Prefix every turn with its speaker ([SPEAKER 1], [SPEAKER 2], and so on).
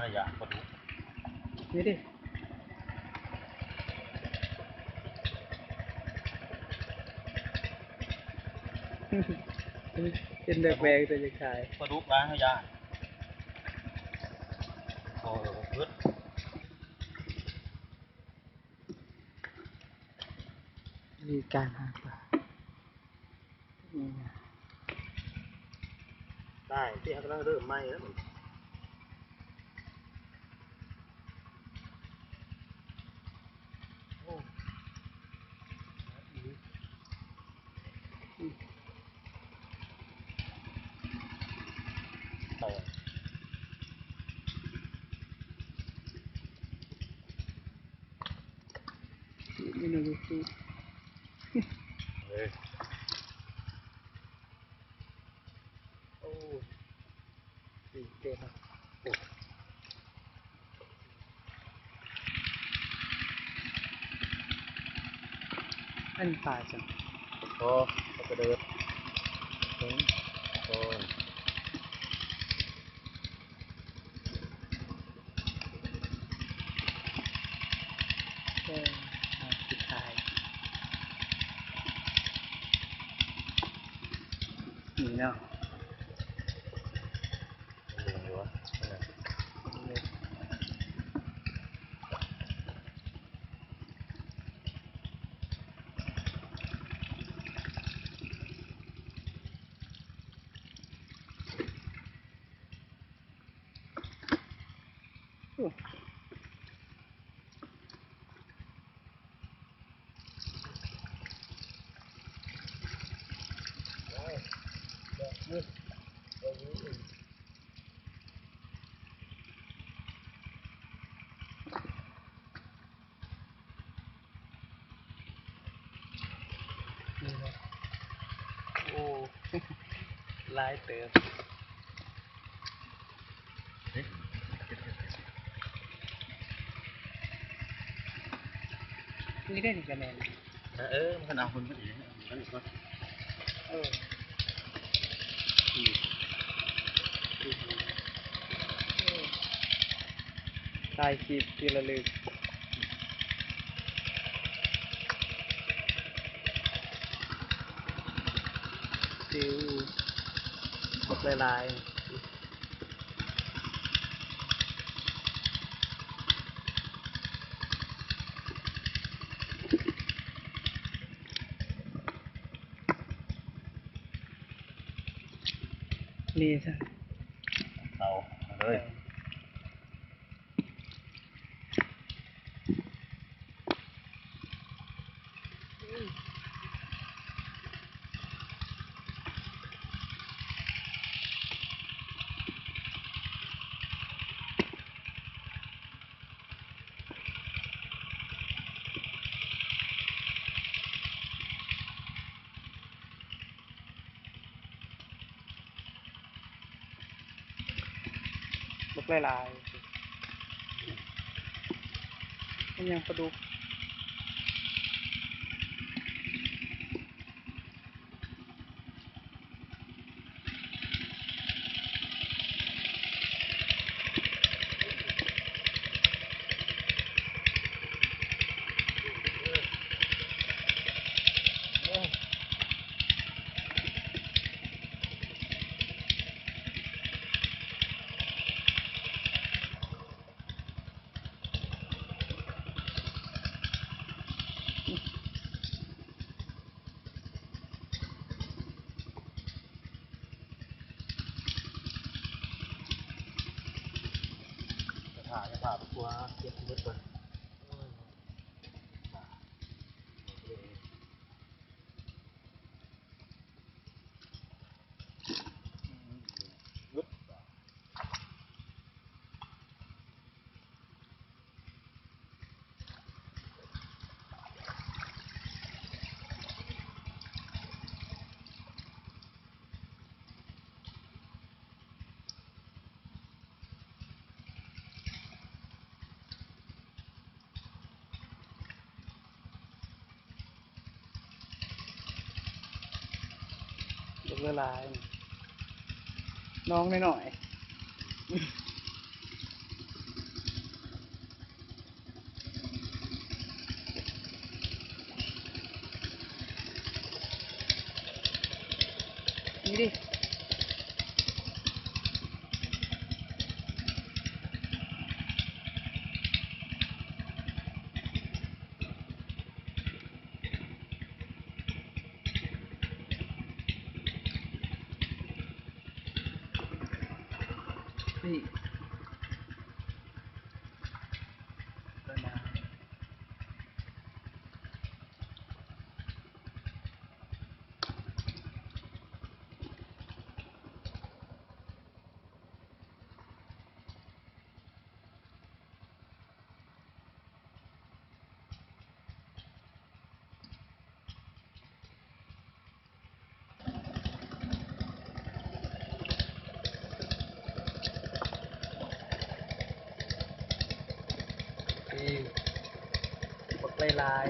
[SPEAKER 1] ระยะก็ดู
[SPEAKER 2] นี่ดิเป็นแบกๆแต่จะขาย
[SPEAKER 1] ก็ดูร้านระยะโอ้โหพืช
[SPEAKER 2] มีการหาปลา
[SPEAKER 1] ได้ที่เขากำลังเริ่มไหม้แล้วมันใส่
[SPEAKER 2] นี่นูดูสิ
[SPEAKER 1] เฮ้ย
[SPEAKER 2] โอ้สีเต็มโอ้อันปลาจัง
[SPEAKER 1] พอเขาจะเดินโอ้ย
[SPEAKER 2] แค่สุดท้ายนี่เนาะ
[SPEAKER 1] มันเหลืองอยู่วะ
[SPEAKER 2] โอ้นี่นะโอ้ลายเติมนี่ได้หนึ่งคะแนน
[SPEAKER 1] มันเอาคนไปอีกมันก็
[SPEAKER 2] เออตายคลิปทีละลึกซิวหมดลายนี่ใช่
[SPEAKER 1] เอาเลย
[SPEAKER 2] บักลายมันยังปลาดุก
[SPEAKER 1] จะผ่าตัวเทียบชีวิตเลย
[SPEAKER 2] บักลายน้องหน่อย นี่ดินี่แล้วนะนี่ปักลาย